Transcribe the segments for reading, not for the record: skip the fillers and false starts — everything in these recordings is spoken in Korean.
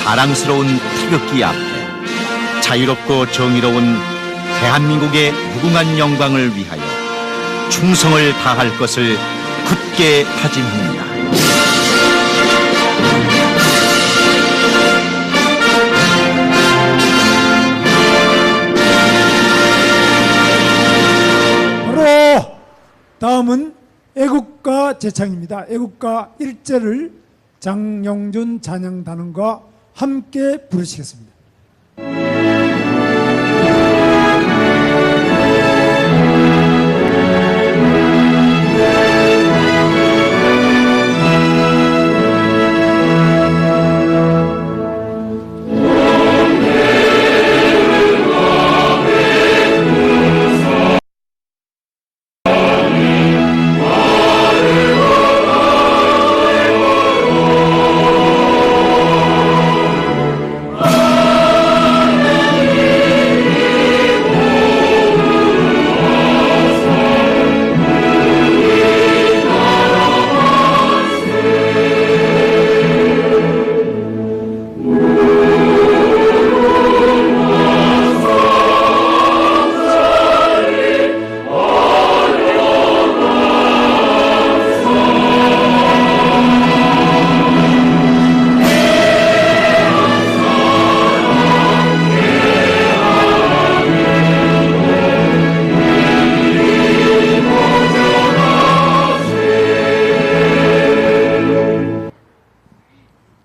사랑스러운 태극기 앞에 자유롭고 정의로운 대한민국의 무궁한 영광을 위하여 충성을 다할 것을 굳게 다짐합니다. 바로 다음은 애국가 제창입니다. 애국가 1절을 장영준 찬양단원과 함께 부르시겠습니다.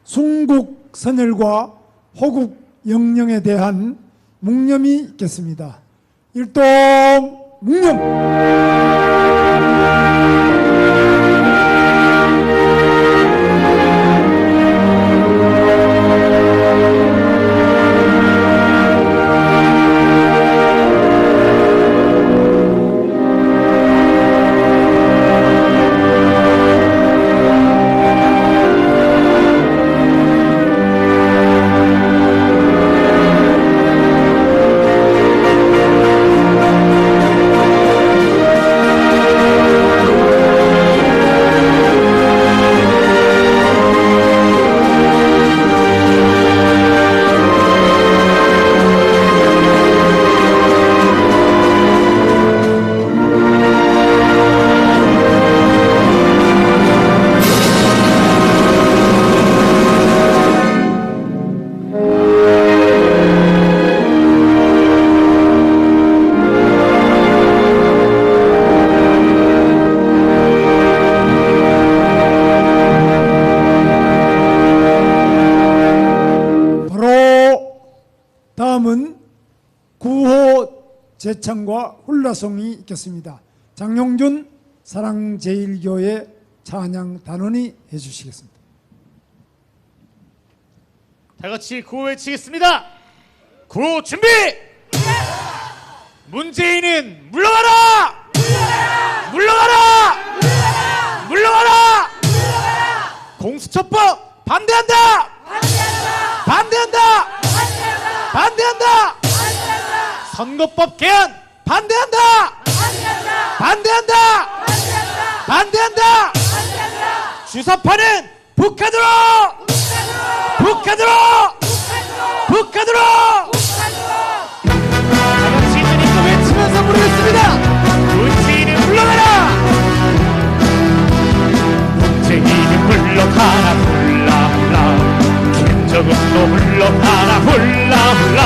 순국 선열과 호국 영령에 대한 묵념이 있겠습니다. 일동 묵념. 다음은 구호 제창과 훌라송이 있겠습니다. 장용준 사랑제일교회 찬양 단원이 해주시겠습니다. 다같이 구호 외치겠습니다. 구호 준비! 문재인은 물러가라! 물러가라! 물러가라! 공수처법 반대한다! 반대한다! 반대한다! 선거법 개헌 반대한다! 반대한다! 반대한다! 주사파는 북한으로! 북한으로! 북한으로! 다같이 하니까 외치면서 부르겠습니다. 문재인은 물러가라! 문재인은 물러가라 훌라훌라. 김정은도 물러가라 훌라훌라.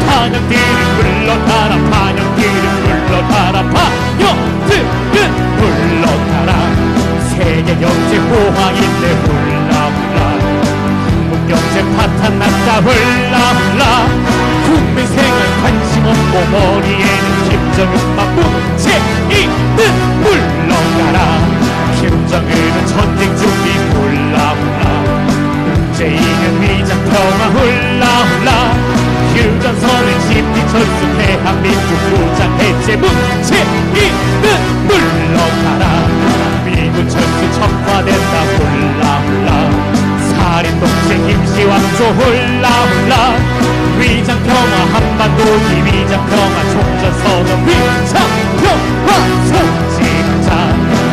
반영들은 물러가라 반영들은 물러가라 반영들은 물러가라. 세계 경제 호황인데 훌라훌라. 한국 경제 파탄 났다 훌라훌라. 국민 생활 관심 없고 머리에는 김정은만 문재인은 물러가라. 김정은은 전쟁 준비 훌라훌라. 문재인은 위장 평화 훌라훌라. 휴전선을 집기 철수 대한민국 무장 해체 문재인은 물러가라. 미군 철수 척화된다 훌라훌라. 살인 독재 임시왕조 훌라훌라. 위장 평화 한반도 위장 평화 총전선언 위장 평화 소집자.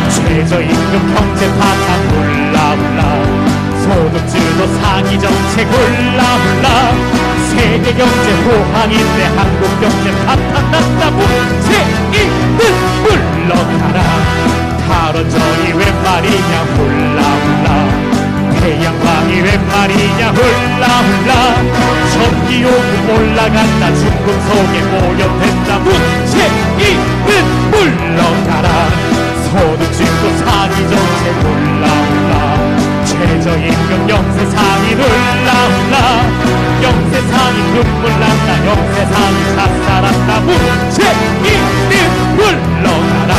최저임금 경제 파탄 훌라훌라. 소득주도 상위 정책 훌라훌라 세계 경제 호황인데 한국 경제 파탄났다 문재인은 물러가라 탈원전이 웬 말이냐 훌라훌라 태양광이 웬 말이냐 훌라훌라 전기요금 올라간다 중국 속에 모여든다 문재인은 물러가라 소득주도 상위 정책 훌라훌라 최저임금 영세상이 훌라훌라 영세상이 눈물 난다 영세상이 샷살한다 문재인은 물러가라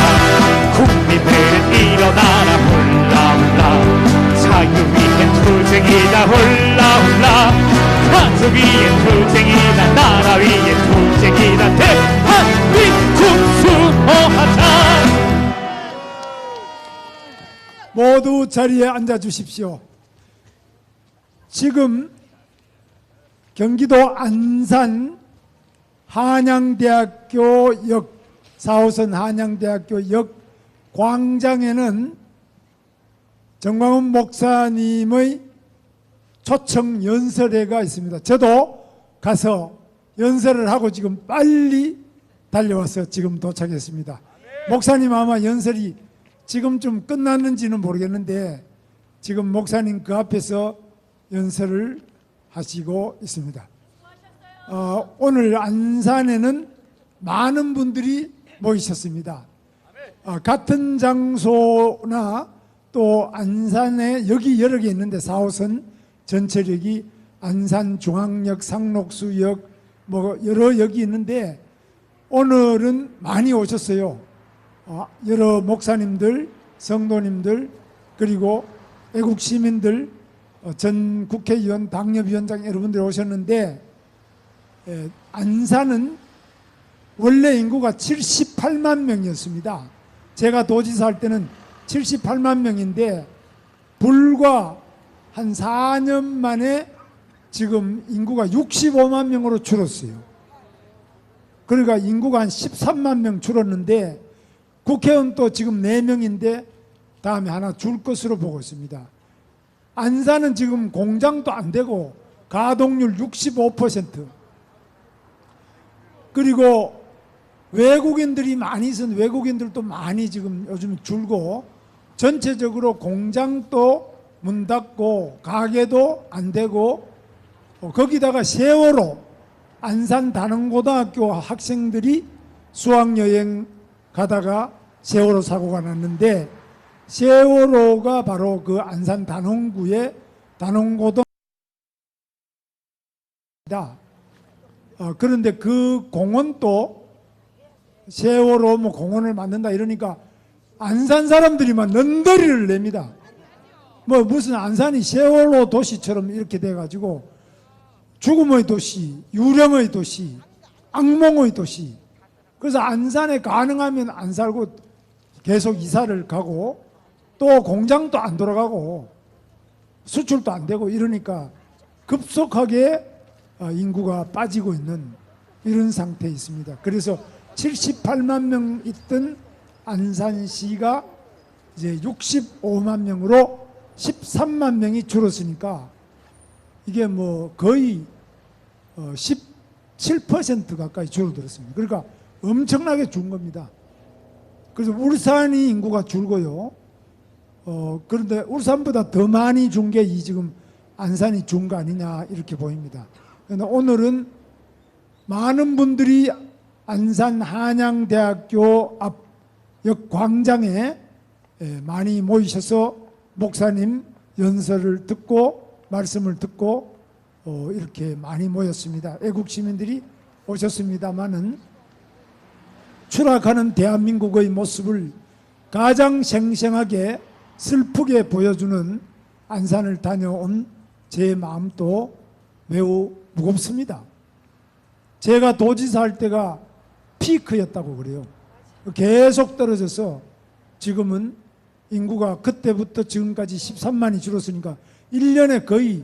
국민들은 일어나라 훌라훌라 자유 위에 투쟁이다 훌라훌라 가족 위에 투쟁이다 나라 위에 투쟁이다 대한민국 수호하자 모두 자리에 앉아 주십시오. 지금 경기도 안산 한양대학교 역 4호선 한양대학교 역 광장에는 정광훈 목사님의 초청 연설회가 있습니다. 저도 가서 연설을 하고 지금 빨리 달려와서 지금 도착했습니다. 목사님 아마 연설이 지금쯤 끝났는지는 모르겠는데 지금 목사님 그 앞에서 연설을 하시고 있습니다. 오늘 안산에는 많은 분들이 모이셨습니다. 같은 장소나 또 안산에 역이 여러 개 있는데 4호선 전철역이 안산중앙역, 상록수역 뭐 여러 역이 있는데 오늘은 많이 오셨어요. 여러 목사님들, 성도님들 그리고 애국 시민들, 전 국회의원, 당협위원장 여러분들이 오셨는데 안산은 원래 인구가 78만 명이었습니다. 제가 도지사 할 때는 78만 명인데 불과 한 4년 만에 지금 인구가 65만 명으로 줄었어요. 그러니까 인구가 한 13만 명 줄었는데 국회의원 또 지금 4명인데 다음에 하나 줄 것으로 보고 있습니다. 안산은 지금 공장도 안 되고 가동률 65%. 그리고 외국인들이 많이 있은 외국인들도 많이 지금 요즘 줄고 전체적으로 공장도 문 닫고 가게도 안 되고 거기다가 세월호 안산 단원고등학교 학생들이 수학여행 가다가 세월호 사고가 났는데 세월호가 바로 그 안산 단원구의 단원고등학교입니다. 그런데 그 공원도 세월호 뭐 공원을 만든다 이러니까 안산 사람들이만 넌더리를 냅니다. 뭐 무슨 안산이 세월호 도시처럼 이렇게 돼가지고 죽음의 도시, 유령의 도시, 악몽의 도시. 그래서 안산에 가능하면 안 살고 계속 이사를 가고 또 공장도 안 돌아가고 수출도 안 되고 이러니까 급속하게 인구가 빠지고 있는 이런 상태에 있습니다. 그래서 78만 명 있던 안산시가 이제 65만 명으로 13만 명이 줄었으니까 이게 뭐 거의 17% 가까이 줄어들었습니다. 그러니까 엄청나게 준 겁니다. 그래서 울산이 인구가 줄고요. 그런데 울산보다 더 많이 준 게 이 지금 안산이 준 거 아니냐 이렇게 보입니다. 그런데 오늘은 많은 분들이 안산 한양대학교 앞 역 광장에 많이 모이셔서 목사님 연설을 듣고 말씀을 듣고 이렇게 많이 모였습니다. 애국 시민들이 오셨습니다마는 추락하는 대한민국의 모습을 가장 생생하게 슬프게 보여주는 안산을 다녀온 제 마음도 매우 무겁습니다. 제가 도지사 할 때가 피크였다고 그래요. 계속 떨어져서 지금은 인구가 그때부터 지금까지 13만이 줄었으니까 1년에 거의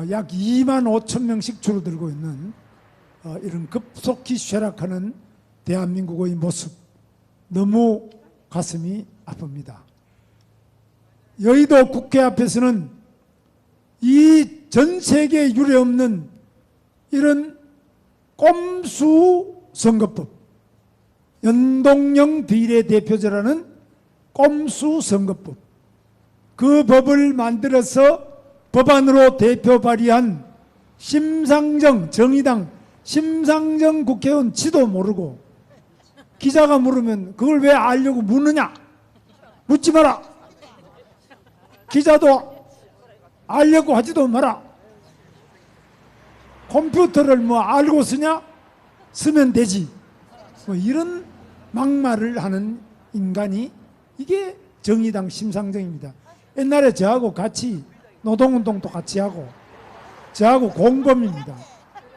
약 2만 5천 명씩 줄어들고 있는 이런 급속히 쇠락하는 대한민국의 모습, 너무 가슴이 아픕니다. 여의도 국회 앞에서는 이 전 세계에 유례없는 이런 꼼수 선거법, 연동형 비례 대표제라는 꼼수 선거법, 그 법을 만들어서 법안으로 대표 발의한 심상정 정의당 심상정 국회의원 지도 모르고 기자가 물으면 그걸 왜 알려고 묻느냐? 묻지 마라. 기자도 알려고 하지도 마라. 컴퓨터를 뭐 알고 쓰냐? 쓰면 되지. 뭐 이런 막말을 하는 인간이 이게 정의당 심상정입니다. 옛날에 저하고 같이 노동운동도 같이 하고 저하고 공범입니다.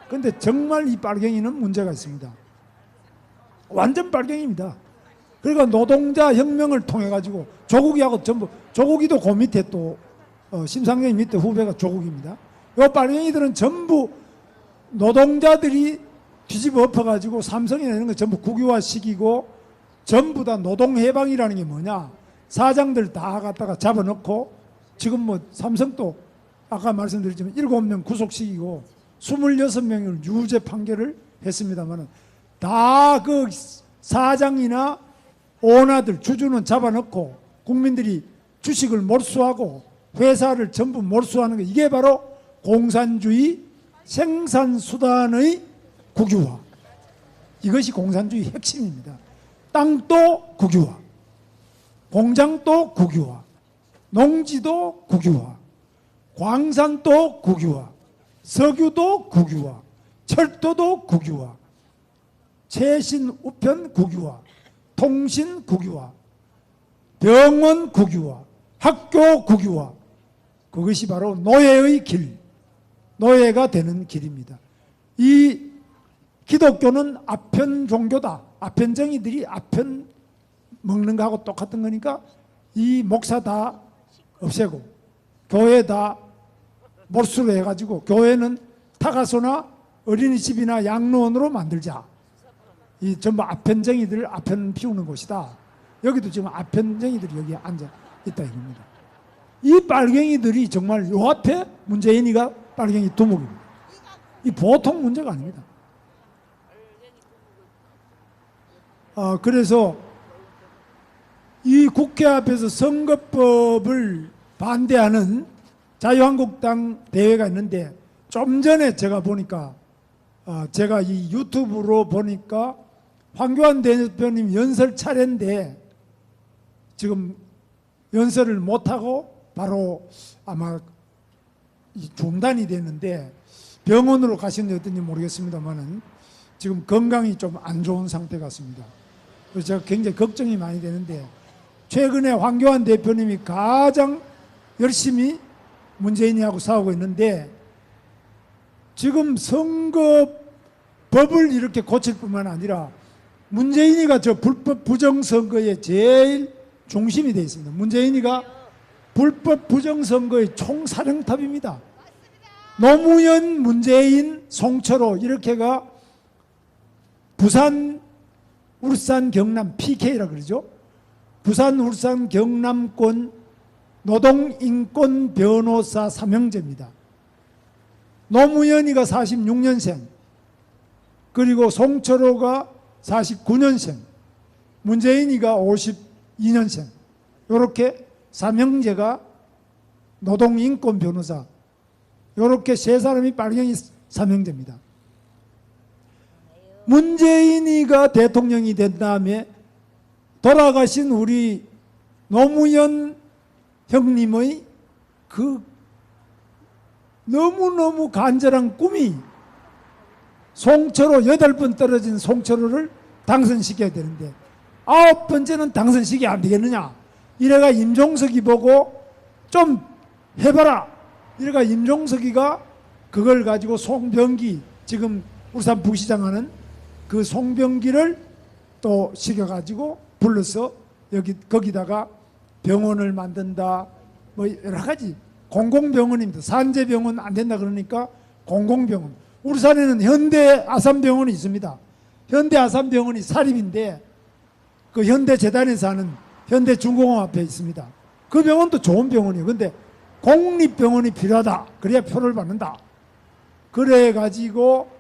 근데 정말 이 빨갱이는 문제가 있습니다. 완전 빨갱이입니다. 그러니까 노동자 혁명을 통해 가지고 조국이하고 전부, 조국이도 그 밑에 또 심상정 밑에 후배가 조국입니다. 이 빨갱이들은 전부 노동자들이 뒤집어 엎어 가지고 삼성이나 이런 거 전부 국유화시키고 전부 다 노동해방이라는 게 뭐냐, 사장들 다 갖다가 잡아놓고 지금 뭐 삼성도 아까 말씀드렸지만 7명 구속시키고 26명을 유죄 판결을 했습니다만 다 그 사장이나 오너들 주주는 잡아놓고 국민들이 주식을 몰수하고 회사를 전부 몰수하는 거, 이게 바로 공산주의 생산수단의 국유화. 이것이 공산주의 핵심입니다. 땅도 국유화, 공장도 국유화, 농지도 국유화, 광산도 국유화, 석유도 국유화, 철도도 국유화, 최신 우편 국유화, 통신 국유화, 병원 국유화, 학교 국유화. 그것이 바로 노예의 길, 노예가 되는 길입니다. 이 기독교는 아편 종교다. 아편쟁이들이 아편 먹는 거하고 똑같은 거니까 이 목사 다 없애고 교회 다 몰수로 해가지고 교회는 타가소나 어린이집이나 양로원으로 만들자. 이 전부 아편쟁이들 아편 피우는 곳이다. 여기도 지금 아편쟁이들이 여기 앉아 있다 이겁니다. 이 빨갱이들이 정말 요 앞에 문재인이가 빨갱이 두목입니다. 이 보통 문제가 아닙니다. 그래서 이 국회 앞에서 선거법을 반대하는 자유한국당 대회가 있는데 좀 전에 제가 보니까 제가 이 유튜브로 보니까 황교안 대표님 연설 차례인데 지금 연설을 못하고 바로 아마 중단이 됐는데 병원으로 가시는지 어떤지 모르겠습니다만은 지금 건강이 좀 안 좋은 상태 같습니다. 그래서 제가 굉장히 걱정이 많이 되는데 최근에 황교안 대표님이 가장 열심히 문재인이하고 싸우고 있는데 지금 선거법을 이렇게 고칠 뿐만 아니라 문재인이가 저 불법 부정선거에 제일 중심이 되어 있습니다. 문재인이가 불법 부정선거의 총사령탑입니다. 노무현, 문재인, 송철호 이렇게가 부산, 울산, 경남 PK라 그러죠. 부산, 울산, 경남권 노동인권 변호사 삼형제입니다. 노무현이가 46년생, 그리고 송철호가 49년생, 문재인이가 52년생, 이렇게 삼형제가 노동인권 변호사, 이렇게 세 사람이 빨갱이 삼형제입니다. 문재인이가 대통령이 된 다음에 돌아가신 우리 노무현 형님의 그 너무너무 간절한 꿈이 송철호 8번 떨어진 송철호를 당선시켜야 되는데 9번째는 당선시키면 안 되겠느냐. 이래가 임종석이 보고 좀 해봐라. 이래가 임종석이가 그걸 가지고 송병기, 지금 울산 부시장 하는 그 송병기를 또 시켜가지고 불러서 거기다가 병원을 만든다. 뭐 여러 가지 공공병원입니다. 산재병원 안 된다 그러니까 공공병원. 울산에는 현대 아산병원이 있습니다. 현대 아산병원이 사립인데 그 현대재단에서 하는 현대중공업 앞에 있습니다. 그 병원도 좋은 병원이에요. 근데 공립병원이 필요하다. 그래야 표를 받는다. 그래가지고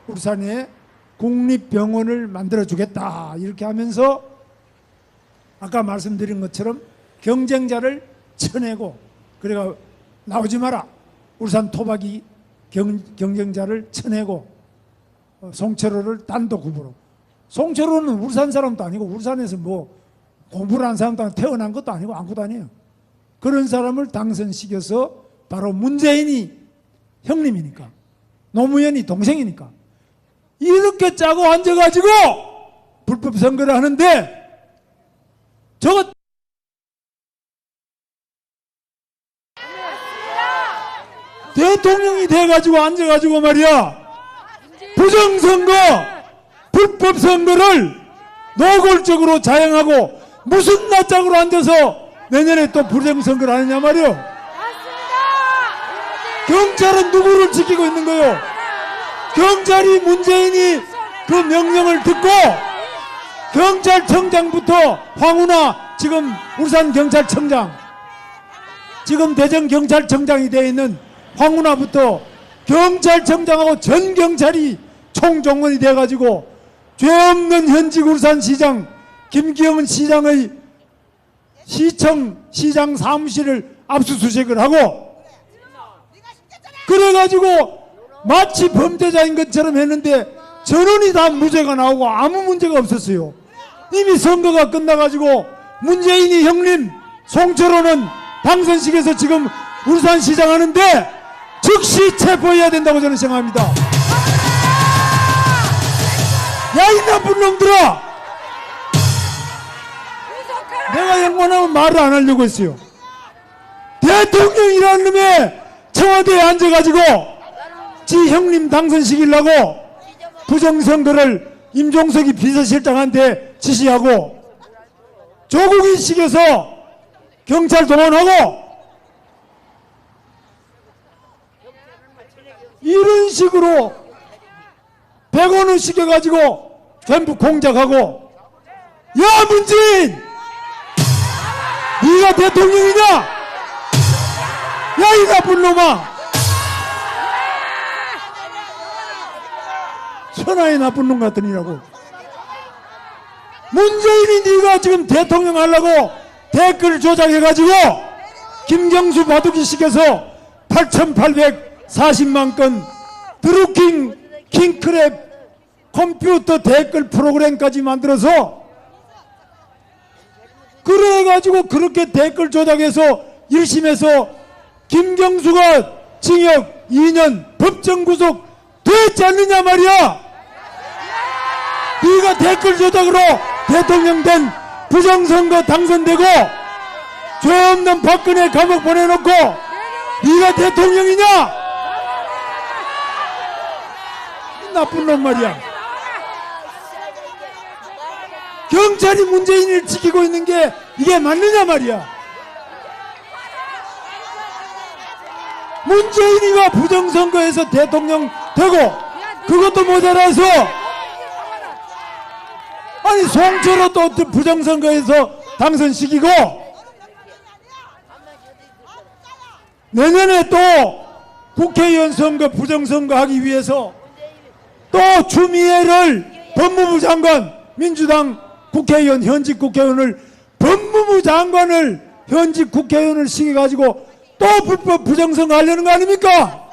울산에 국립병원을 만들어주겠다. 이렇게 하면서 아까 말씀드린 것처럼 경쟁자를 쳐내고, 그래가 나오지 마라. 울산 토박이 경쟁자를 쳐내고, 송철호를 단독 후보로. 송철호는 울산 사람도 아니고 울산에서 뭐 공부를 한 사람도 아니고 태어난 것도 아니고 아무것도 아니에요. 그런 사람을 당선시켜서 바로 문재인이 형님이니까, 노무현이 동생이니까 이렇게 짜고 앉아가지고 불법 선거를 하는데, 저거 대통령이 돼가지고 앉아가지고 말이야, 부정선거, 불법 선거를 노골적으로 자행하고 무슨 낯짝으로 앉아서 내년에 또 부정선거를 하느냐 말이요. 경찰은 누구를 지키고 있는 거요? 경찰이 문재인이 그 명령을 듣고 경찰청장부터 황운하 지금 울산경찰청장, 지금 대전경찰청장이 되어 있는 황운하부터 경찰청장하고 전 경찰이 총동원이 돼가지고 죄 없는 현직 울산시장 김기현 시장의 시장 사무실을 압수수색을 하고, 그래가지고 마치 범죄자인 것처럼 했는데 전원이 다 무죄가 나오고 아무 문제가 없었어요. 이미 선거가 끝나가지고 문재인이 형님 송철호는 당선식에서 지금 울산시장 하는데 즉시 체포해야 된다고 저는 생각합니다. 야, 이 나쁜 놈들아! 내가 영원하면 말을 안 하려고 했어요. 대통령이라는 놈의 청와대에 앉아가지고 지 형님 당선시키려고 부정선거를 임종석이 비서실장한테 지시하고 조국이 시켜서 경찰 동원하고 이런 식으로 100원을 시켜가지고 전부 공작하고, 야 문재인! 네가 대통령이냐? 야 이 나쁜 놈아! 천하의 나쁜 놈 같으니라고. 문재인이 네가 지금 대통령 하려고 댓글 조작해가지고 김경수 바둑이 시켜서 8,840만 건 드루킹 킹크랩 컴퓨터 댓글 프로그램까지 만들어서, 그래가지고 그렇게 댓글 조작해서 1심에서 김경수가 징역 2년 법정 구속 됐지 않느냐 말이야. 네가 댓글 조작으로 대통령 된 부정선거 당선되고 죄 없는 박근혜 감옥 보내놓고 네가 대통령이냐? 이 나쁜 놈 말이야. 경찰이 문재인을 지키고 있는 게 이게 맞느냐 말이야. 문재인이가 부정선거에서 대통령 되고 그것도 모자라서, 아니 송철호 또 부정선거에서 당선시키고 내년에 또 국회의원 선거 부정선거 하기 위해서 또 추미애를 법무부 장관, 민주당 국회의원, 현직 국회의원을 법무부 장관을 현직 국회의원을 시켜가지고 또 불법 부정선거 하려는 거 아닙니까?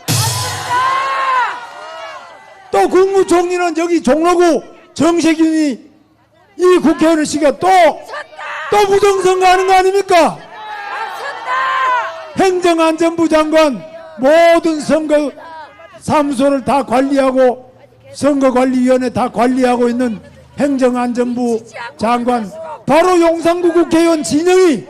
또 국무총리는 여기 종로구 정세균이 이 국회의원을 시켜 또 부정선거 하는 거 아닙니까? 행정안전부 장관 모든 선거 사무소를 다 관리하고 선거관리위원회 다 관리하고 있는 행정안전부 장관, 바로 용산구 국회의원 진영이,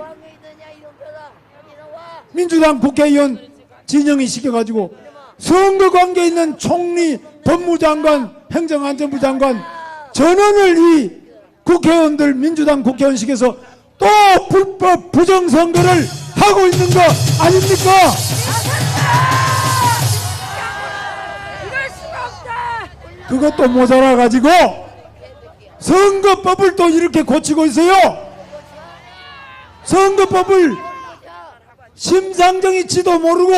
민주당 국회의원 진영이 시켜가지고 선거 관계에 있는 총리, 법무장관, 행정안전부 장관 전원을 이 국회의원들, 민주당 국회의원 시켜서 또 불법 부정선거를 하고 있는 거 아닙니까? 그것도 모자라가지고 선거법을 또 이렇게 고치고 있어요. 선거법을 심상정이 지도 모르고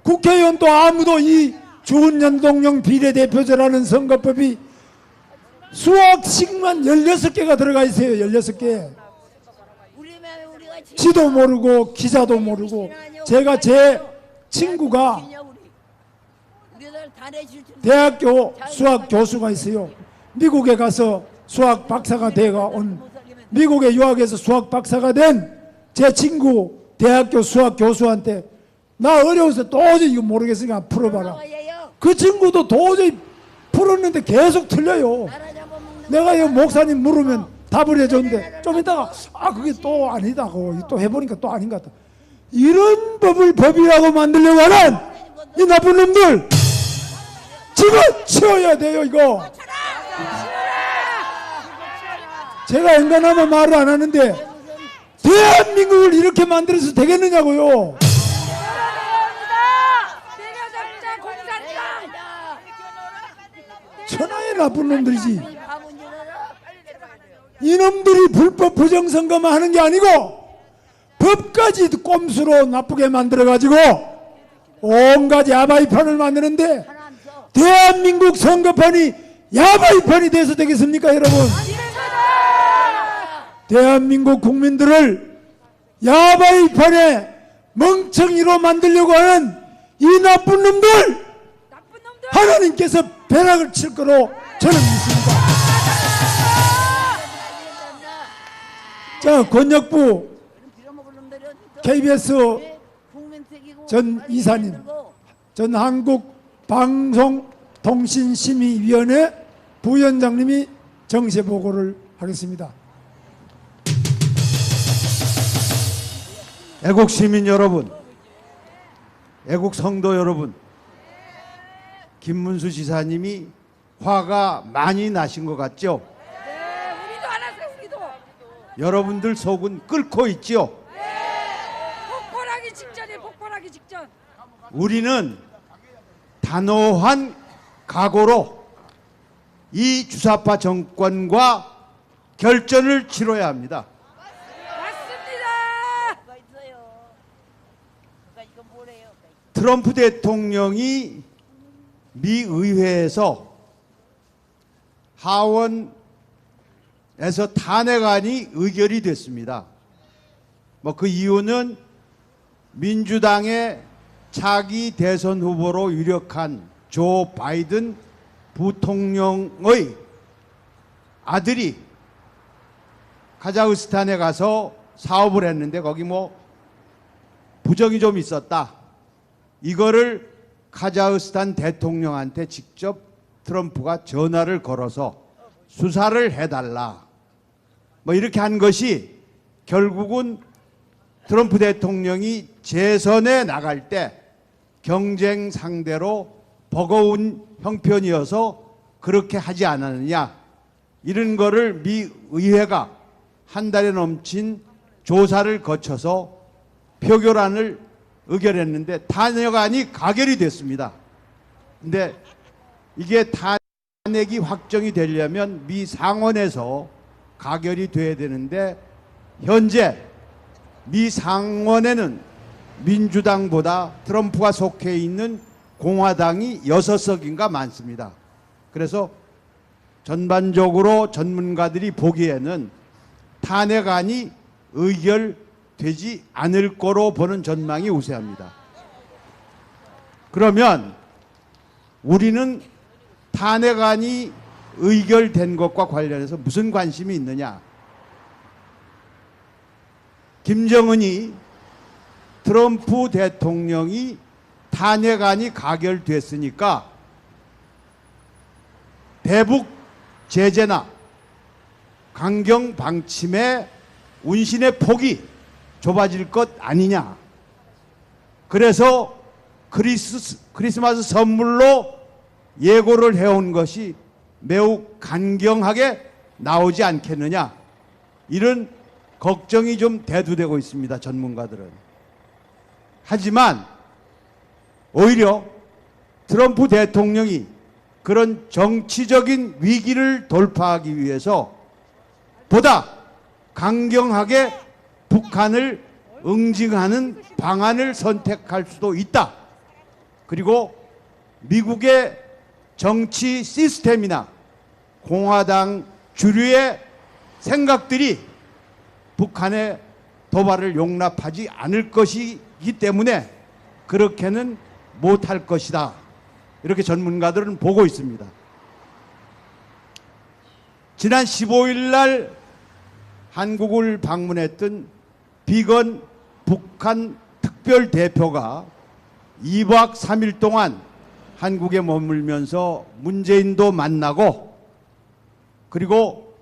국회의원도 아무도 이 주은연동형 비례대표제라는 선거법이 수학식만 16개가 들어가 있어요. 16개. 지도 모르고 기자도 모르고. 제가 제 친구가 대학교 수학 교수가 있어요. 미국에 가서 수학 박사가 돼가 온, 미국에 유학해서 수학 박사가 된 제 친구 대학교 수학 교수한테 나 어려워서 도저히 이거 모르겠으니까 풀어봐라. 그 친구도 도저히 풀었는데 계속 틀려요. 내가 이 목사님 물으면 답을 해줬는데 좀 이따가 그게 또 아니다고 또 해보니까 또 아닌 것 같다. 이런 법을 법이라고 만들려고 하는 이 나쁜 놈들 집어치워야 돼요. 이거 제가 엔간하면 말을 안 하는데 대한민국을 이렇게 만들어서 되겠느냐고요. 천하의 나쁜 놈들이지. 이놈들이 불법 부정선거만 하는 게 아니고 법까지 꼼수로 나쁘게 만들어가지고 온갖 야바이판을 만드는데 대한민국 선거판이 야바이판이 돼서 되겠습니까 여러분? 대한민국 국민들을 야바이판에 멍청이로 만들려고 하는 이 나쁜 놈들 하나님께서 벼락을 칠 거로 저는 믿습니다. 자, 권역부 KBS 전 이사님, 전 한국방송통신심의위원회 부위원장님이 정세보고를 하겠습니다. 애국 시민 여러분, 애국 성도 여러분, 김문수 지사님이 화가 많이 나신 것 같죠? 네, 우리도 안 왔어요, 우리도. 여러분들 속은 끓고 있죠? 네, 폭발하기 직전에 폭발하기 직전. 우리는 단호한 각오로 이 주사파 정권과 결전을 치러야 합니다. 트럼프 대통령이 미 의회에서 하원에서 탄핵안이 의결이 됐습니다. 그 이유는 민주당의 차기 대선 후보로 유력한 조 바이든 부통령의 아들이 카자흐스탄에 가서 사업을 했는데 거기 부정이 좀 있었다. 이거를 카자흐스탄 대통령한테 직접 트럼프가 전화를 걸어서 수사를 해달라. 이렇게 한 것이 결국은 트럼프 대통령이 재선에 나갈 때 경쟁 상대로 버거운 형편이어서 그렇게 하지 않았느냐. 이런 거를 미 의회가 한 달에 넘친 조사를 거쳐서 표결안을 의결했는데 탄핵안이 가결이 됐습니다. 근데 이게 탄핵이 확정이 되려면 미 상원에서 가결이 돼야 되는데 현재 미 상원에는 민주당보다 트럼프가 속해 있는 공화당이 6석인가 많습니다. 그래서 전반적으로 전문가들이 보기에는 탄핵안이 의결되지 않을 거로 보는 전망이 우세합니다. 그러면 우리는 탄핵안이 의결된 것과 관련해서 무슨 관심이 있느냐? 김정은이 트럼프 대통령이 탄핵안이 가결됐으니까 대북 제재나 강경 방침의 운신의 폭이 좁아질 것 아니냐. 그래서 크리스마스 선물로 예고를 해온 것이 매우 간경하게 나오지 않겠느냐. 이런 걱정이 좀 대두되고 있습니다. 전문가들은. 하지만 오히려 트럼프 대통령이 그런 정치적인 위기를 돌파하기 위해서 보다 강경하게 북한을 응징하는 방안을 선택할 수도 있다. 그리고 미국의 정치 시스템이나 공화당 주류의 생각들이 북한의 도발을 용납하지 않을 것이기 때문에 그렇게는 못할 것이다. 이렇게 전문가들은 보고 있습니다. 지난 15일 날 한국을 방문했던 비건 북한 특별 대표가 2박 3일 동안 한국에 머물면서 문재인도 만나고 그리고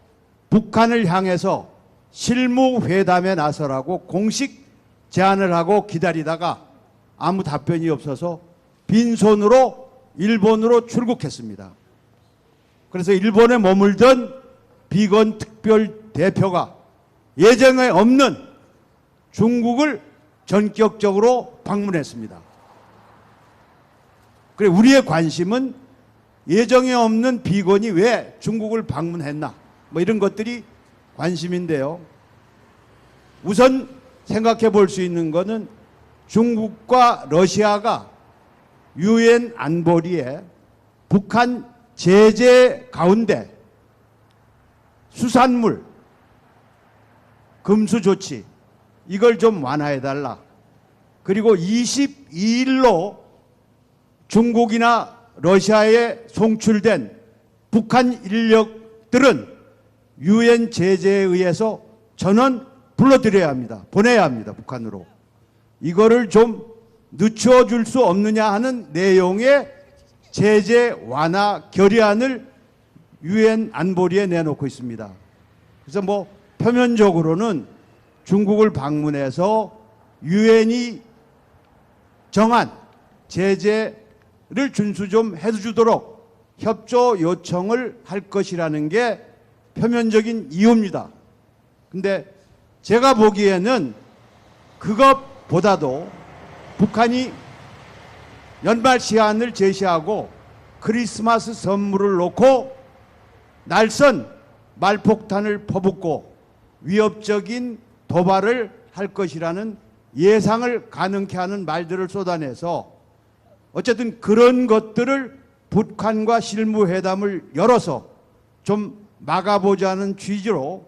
북한을 향해서 실무회담에 나서라고 공식 제안을 하고 기다리다가 아무 답변이 없어서 빈손으로 일본으로 출국했습니다. 그래서 일본에 머물던 비건 특별 대표가 예정에 없는 중국을 전격적으로 방문했습니다. 그래 우리의 관심은 예정에 없는 비건이 왜 중국을 방문했나 뭐 이런 것들이 관심인데요. 우선 생각해 볼 수 있는 것은 중국과 러시아가 유엔 안보리에 북한 제재 가운데 수산물 금수 조치 이걸 좀 완화해달라. 그리고 22일로 중국이나 러시아에 송출된 북한 인력들은 유엔 제재에 의해서 전원 불러들여야 합니다. 보내야 합니다. 북한으로. 이거를 좀 늦춰 줄 수 없느냐 하는 내용의 제재 완화 결의안을 유엔 안보리에 내놓고 있습니다. 그래서 뭐 표면적으로는 중국을 방문해서 유엔이 정한 제재를 준수 좀 해주도록 협조 요청을 할 것이라는 게 표면적인 이유입니다. 근데 제가 보기에는 그것보다도 북한이 연말 시한을 제시하고 크리스마스 선물을 놓고 날선 말폭탄을 퍼붓고 위협적인 도발을 할 것이라는 예상을 가능케 하는 말들을 쏟아내서 어쨌든 그런 것들을 북한과 실무회담을 열어서 좀 막아보자는 취지로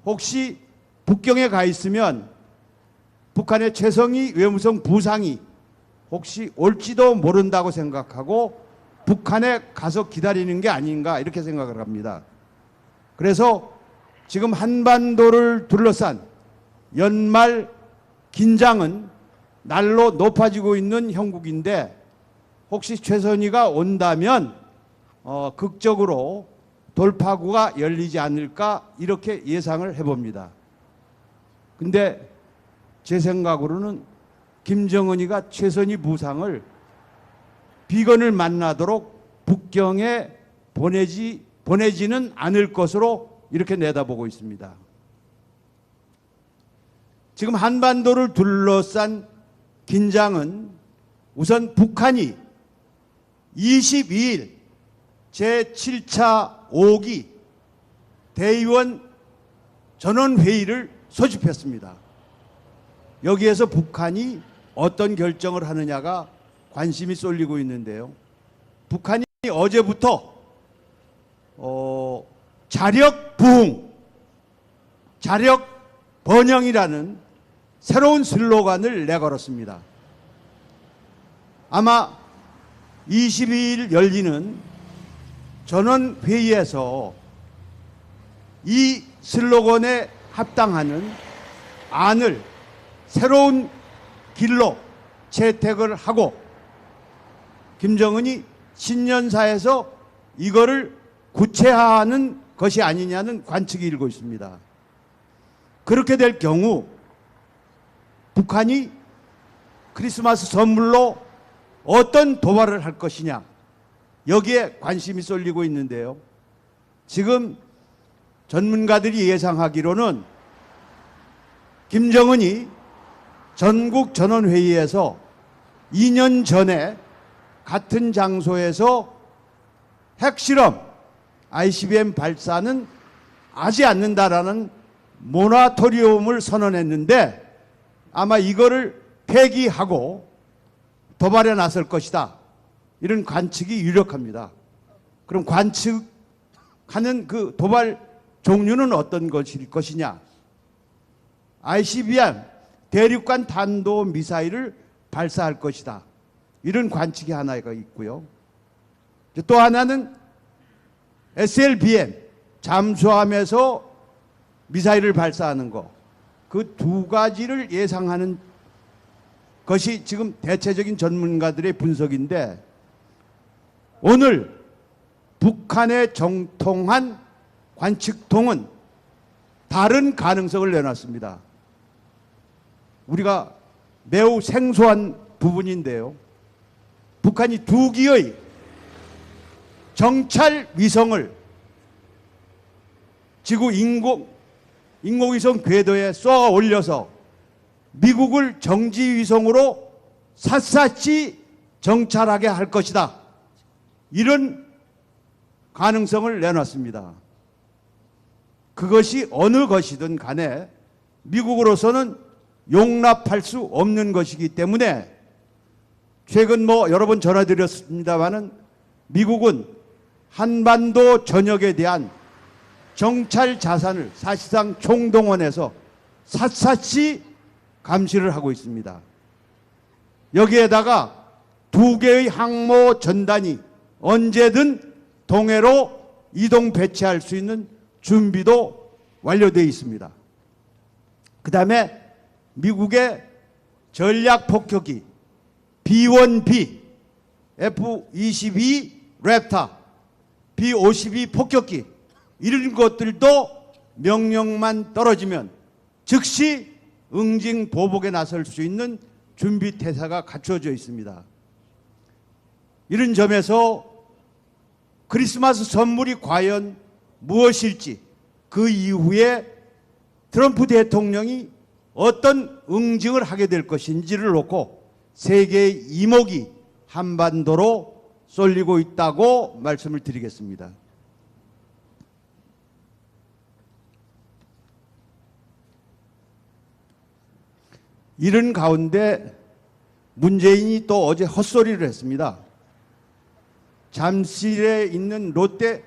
혹시 북경에 가 있으면 북한의 최성희 외무성 부상이 혹시 올지도 모른다고 생각하고 북한에 가서 기다리는 게 아닌가 이렇게 생각을 합니다. 그래서 지금 한반도를 둘러싼 연말 긴장은 날로 높아지고 있는 형국인데 혹시 최선희가 온다면 극적으로 돌파구가 열리지 않을까 이렇게 예상을 해봅니다. 근데 제 생각으로는 김정은이가 최선희 부상을 비건을 만나도록 북경에 보내지는 않을 것으로 이렇게 내다보고 있습니다. 지금 한반도를 둘러싼 긴장은 우선 북한이 22일 제7차 5기 대의원 전원회의를 소집했습니다. 여기에서 북한이 어떤 결정을 하느냐가 관심이 쏠리고 있는데요. 북한이 어제부터 자력 부흥, 자력 번영이라는 새로운 슬로건을 내걸었습니다. 아마 22일 열리는 전원회의에서 이 슬로건에 합당하는 안을 새로운 길로 채택을 하고 김정은이 신년사에서 이거를 구체화하는 것이 아니냐는 관측이 일고 있습니다. 그렇게 될 경우 북한이 크리스마스 선물로 어떤 도발을 할 것이냐 여기에 관심이 쏠리고 있는데요. 지금 전문가들이 예상하기로는 김정은이 전국 전원회의에서 2년 전에 같은 장소에서 핵실험 ICBM 발사는 하지 않는다라는 모라토리움을 선언했는데 아마 이거를 폐기하고 도발에 나설 것이다. 이런 관측이 유력합니다. 그럼 관측하는 그 도발 종류는 어떤 것일 것이냐? ICBM 대륙간 탄도 미사일을 발사할 것이다. 이런 관측이 하나가 있고요. 또 하나는 SLBM 잠수함에서 미사일을 발사하는 거. 그 두 가지를 예상하는 것이 지금 대체적인 전문가들의 분석인데, 오늘 북한의 정통한 관측통은 다른 가능성을 내놨습니다. 우리가 매우 생소한 부분인데요. 북한이 2기의 정찰 위성을 지구 인공위성 궤도에 쏘아 올려서 미국을 정지위성으로 샅샅이 정찰하게 할 것이다. 이런 가능성을 내놨습니다. 그것이 어느 것이든 간에 미국으로서는 용납할 수 없는 것이기 때문에, 최근 여러 번 전해드렸습니다마는 미국은 한반도 전역에 대한 정찰 자산을 사실상 총동원해서 샅샅이 감시를 하고 있습니다. 여기에다가 2개의 항모 전단이 언제든 동해로 이동 배치할 수 있는 준비도 완료되어 있습니다. 그 다음에 미국의 전략 폭격기 B-1B, F-22 랩터, B-52 폭격기, 이런 것들도 명령만 떨어지면 즉시 응징 보복에 나설 수 있는 준비 태세가 갖춰져 있습니다. 이런 점에서 크리스마스 선물이 과연 무엇일지, 그 이후에 트럼프 대통령이 어떤 응징을 하게 될 것인지를 놓고 세계의 이목이 한반도로 쏠리고 있다고 말씀을 드리겠습니다. 이런 가운데 문재인이 또 어제 헛소리를 했습니다. 잠실에 있는 롯데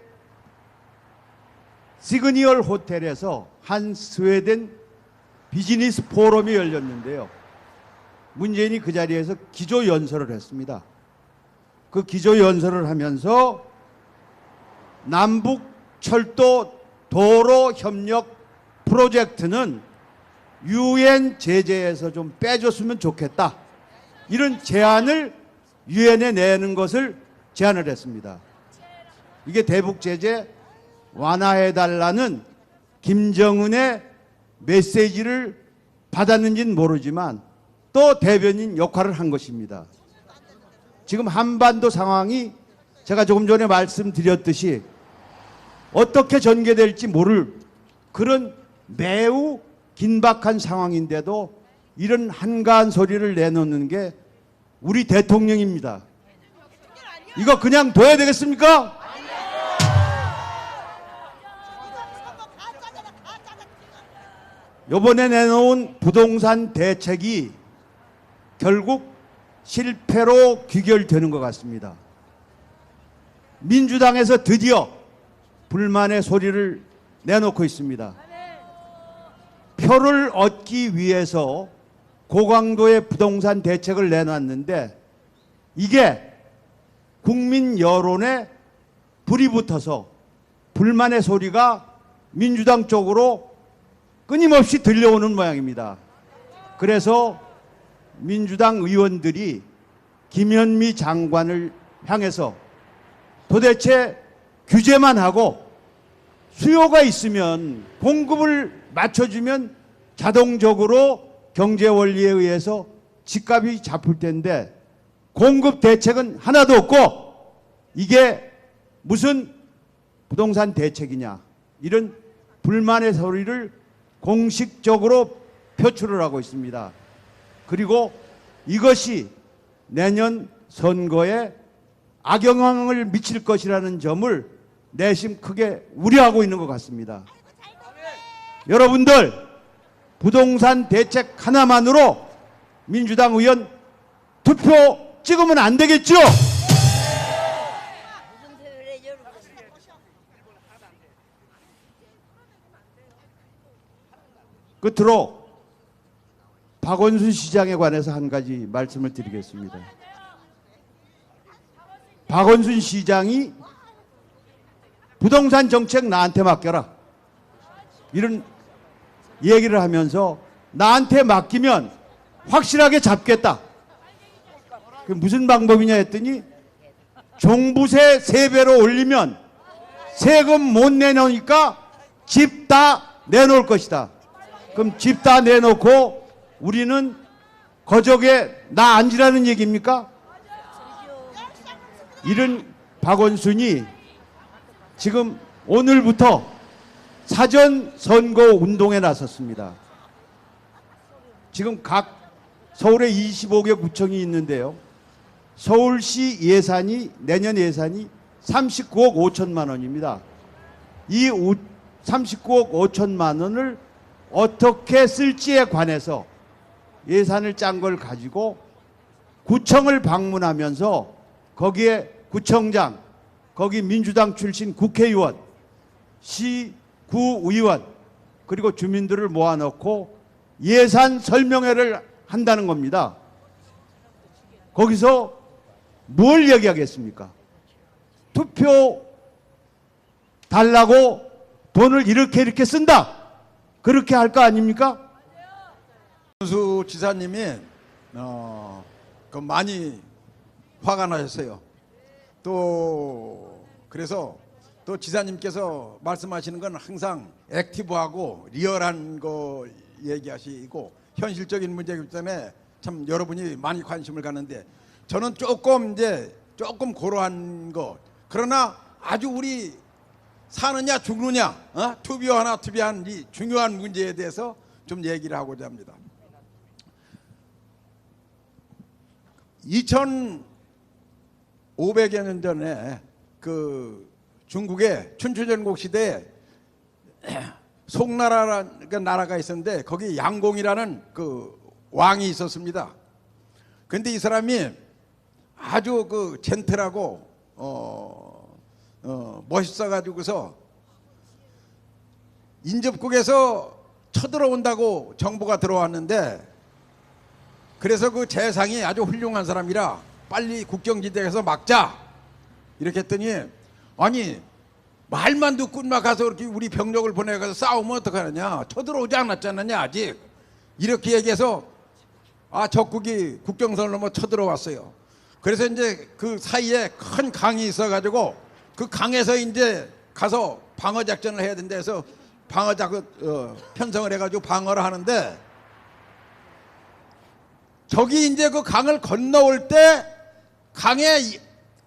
시그니얼 호텔에서 한 스웨덴 비즈니스 포럼이 열렸는데요. 문재인이 그 자리에서 기조연설을 했습니다. 그 기조연설을 하면서 남북 철도 도로 협력 프로젝트는 UN 제재에서 좀 빼줬으면 좋겠다. 이런 제안을 UN에 내는 것을 제안을 했습니다. 이게 대북 제재 완화해달라는 김정은의 메시지를 받았는지는 모르지만 또 대변인 역할을 한 것입니다. 지금 한반도 상황이 제가 조금 전에 말씀드렸듯이 어떻게 전개될지 모를 그런 매우 긴박한 상황인데도 이런 한가한 소리를 내놓는 게 우리 대통령입니다. 이거 그냥 둬야 되겠습니까? 이번에 내놓은 부동산 대책이 결국 실패로 귀결되는 것 같습니다. 민주당에서 드디어 불만의 소리를 내놓고 있습니다. 표를 얻기 위해서 고강도의 부동산 대책을 내놨는데 이게 국민 여론에 불이 붙어서 불만의 소리가 민주당 쪽으로 끊임없이 들려오는 모양입니다. 그래서 민주당 의원들이 김현미 장관을 향해서 도대체 규제만 하고 수요가 있으면 공급을 맞춰주면 자동적으로 경제 원리에 의해서 집값이 잡힐 텐데 공급 대책은 하나도 없고 이게 무슨 부동산 대책이냐, 이런 불만의 소리를 공식적으로 표출을 하고 있습니다. 그리고 이것이 내년 선거에 악영향을 미칠 것이라는 점을 내심 크게 우려하고 있는 것 같습니다. 여러분들, 부동산 대책 하나만으로 민주당 의원 투표 찍으면 안 되겠죠? 끝으로 박원순 시장에 관해서 한 가지 말씀을 드리겠습니다. 박원순 시장이 부동산 정책 나한테 맡겨라, 이런 얘기를 하면서 나한테 맡기면 확실하게 잡겠다. 그 무슨 방법이냐 했더니 종부세 3배로 올리면 세금 못 내놓으니까 집 다 내놓을 것이다. 그럼 집 다 내놓고 우리는 거적에 나 앉으라는 얘기입니까? 이런 박원순이 지금 오늘부터 사전 선거 운동에 나섰습니다. 지금 각 서울에 25개 구청이 있는데요. 서울시 예산이, 내년 예산이 39억 5천만 원입니다. 이 39억 5천만 원을 어떻게 쓸지에 관해서 예산을 짠 걸 가지고 구청을 방문하면서 거기에 구청장, 거기 민주당 출신 국회의원, 시구의원, 그리고 주민들을 모아놓고 예산 설명회를 한다는 겁니다. 거기서 뭘 얘기하겠습니까? 투표 달라고 돈을 이렇게 쓴다, 그렇게 할 거 아닙니까? 윤수 지사님이 많이 화가 나셨어요. 또 그래서 또 지사님께서 말씀하시는 건 항상 액티브하고 리얼한 거 얘기하시고 현실적인 문제이기 때문에 참 여러분이 많이 관심을 갖는데, 저는 조금 고러한 거, 그러나 아주 우리 사느냐 죽느냐, 투표하나 투표한 이 중요한 문제에 대해서 좀 얘기를 하고자 합니다. 2500여 년 전에 그 중국의 춘추전국 시대에 송나라라는 나라가 있었는데 거기 양공이라는 그 왕이 있었습니다. 근데 이 사람이 아주 그 젠틀하고 멋있어가지고서 인접국에서 쳐들어온다고 정보가 들어왔는데, 그래서 그 재상이 아주 훌륭한 사람이라 빨리 국경지대에서 막자 이렇게 했더니, 아니 말만 듣고 막 가서 이렇게 우리 병력을 보내가서 싸우면 어떡하느냐, 쳐들어오지 않았잖느냐 아직, 이렇게 얘기해서 적국이 국경선을 넘어 쳐들어왔어요. 그래서 이제 그 사이에 큰 강이 있어가지고 그 강에서 이제 가서 방어 작전을 해야 된다 해서 방어 편성을 해가지고 방어를 하는데, 적이 이제 그 강을 건너올 때 강에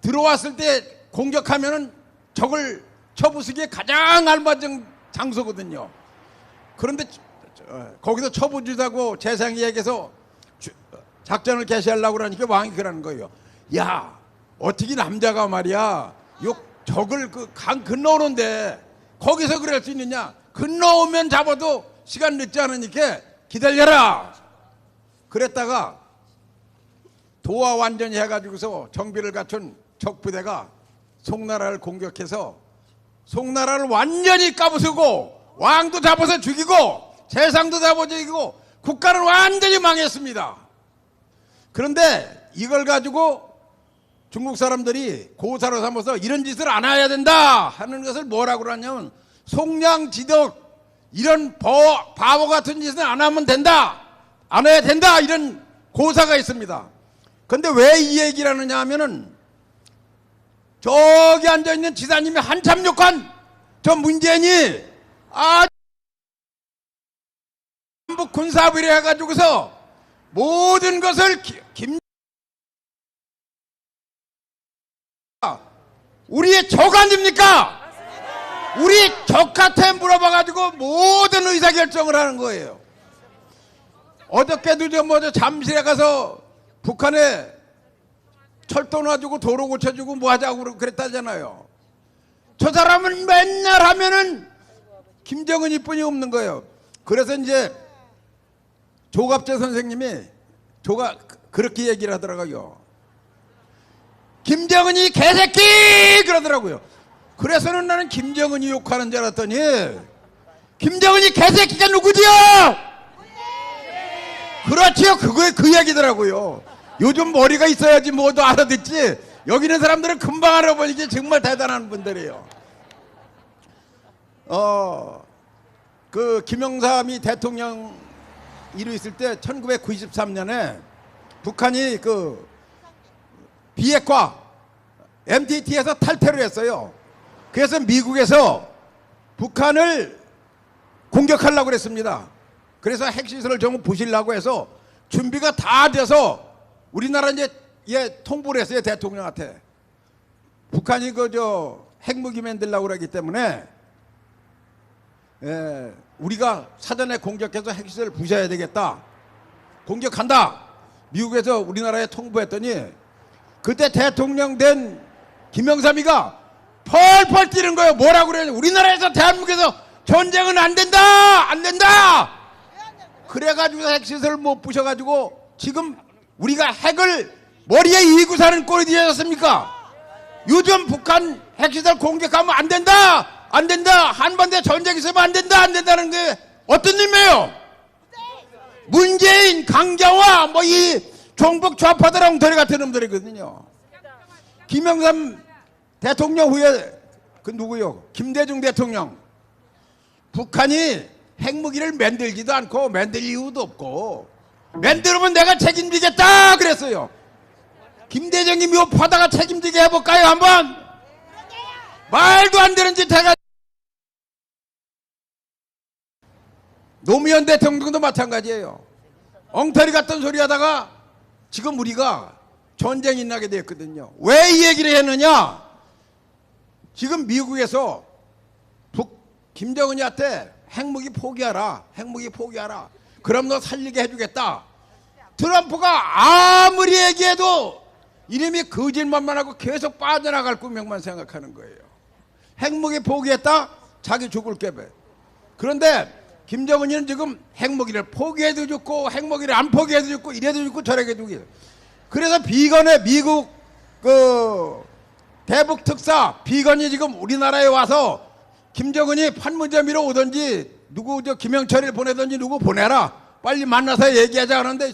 들어왔을 때 공격하면은 적을 쳐부수기에 가장 알맞은 장소거든요. 그런데 거기서 쳐부주자고 재상이 얘기해서 작전을 개시하려고 그러니까 왕이 그러는 거예요. 야, 어떻게 남자가 말이야 적을 그 강 건너오는데 거기서 그럴 수 있느냐, 건너오면 잡아도 시간 늦지 않으니까 기다려라. 그랬다가 도하 완전히 해가지고서 정비를 갖춘 적부대가 송나라를 공격해서 송나라를 완전히 까부수고 왕도 잡아서 죽이고 재상도 잡아 죽이고 국가는 완전히 망했습니다. 그런데 이걸 가지고 중국 사람들이 고사로 삼아서 이런 짓을 안 해야 된다 하는 것을 뭐라고 그러냐면 송량지덕, 이런 바보 같은 짓은 안 하면 된다, 안 해야 된다, 이런 고사가 있습니다. 그런데 왜 이 얘기를 하느냐 하면은 저기 앉아있는 지사님이 한참 욕한 저 문재인이 한국 군사비리 해가지고서 모든 것을 우리의 적 아닙니까? 우리 적한테 물어봐가지고 모든 의사결정을 하는 거예요. 어저께도 저 잠실에 가서 북한에 철도 놔주고 도로 고쳐주고 뭐 하자고 그랬다잖아요. 저 사람은 맨날 하면은 김정은이 뿐이 없는 거예요. 그래서 이제 조갑재 선생님이 그렇게 얘기를 하더라고요. 김정은이 개새끼 그러더라고요. 그래서는 나는 김정은이 욕하는 줄 알았더니 김정은이 개새끼가 누구지요? 그렇지요. 그 얘기더라고요. 요즘 머리가 있어야지 뭐도 알아듣지. 여기 있는 사람들은 금방 알아보니까 정말 대단한 분들이에요. 그 김영삼이 대통령 이루 있을 때 1993년에 북한이 그 비핵화 MTT에서 탈퇴를 했어요. 그래서 미국에서 북한을 공격하려고 그랬습니다. 그래서 핵시설을 전부 부시려고 해서 준비가 다 돼서 우리나라 이제 통보를 했어요. 대통령한테. 북한이 핵무기 만들려고 그러기 때문에 우리가 사전에 공격해서 핵시설을 부셔야 되겠다. 공격한다. 미국에서 우리나라에 통보했더니 그때 대통령 된 김영삼이가 펄펄 뛰는 거예요. 뭐라고 그래요? 우리나라에서 대한민국에서 전쟁은 안 된다! 안 된다! 그래가지고 핵시설을 못 부셔가지고 지금 우리가 핵을 머리에 이고 사는 꼴이 되었습니까? 요즘 북한 핵시설 공격하면 안 된다! 안 된다! 한반도에 전쟁 있으면 안 된다! 안 된다는 게 어떤 의미예요? 문재인, 강경화, 이 종북 좌파들 엉터리 같은 놈들이거든요. 김영삼 대통령 후에 그 누구요? 김대중 대통령. 북한이 핵무기를 만들지도 않고 만들 이유도 없고 만들면 내가 책임지겠다 그랬어요. 김대중이 묘파다가 책임지게 해볼까요 한번? 말도 안 되는 짓 해가. 노무현 대통령도 마찬가지예요. 엉터리 같은 소리 하다가 지금 우리가 전쟁이 나게 됐거든요. 왜 이 얘기를 했느냐? 지금 미국에서 김정은이한테 핵무기 포기하라. 핵무기 포기하라. 그럼 너 살리게 해주겠다. 트럼프가 아무리 얘기해도 이름이 거짓말만 하고 계속 빠져나갈 꿈명만 생각하는 거예요. 핵무기 포기했다? 자기 죽을 깨배. 그런데 김정은이는 지금 핵무기를 포기해도 죽고 핵무기를 안 포기해도 죽고 이래도 죽고 저래도 죽고. 그래서 비건의 미국 대북 특사 비건이 지금 우리나라에 와서 김정은이 판문점으로 오든지 누구 김영철을 보내든지 누구 보내라. 빨리 만나서 얘기하자 하는데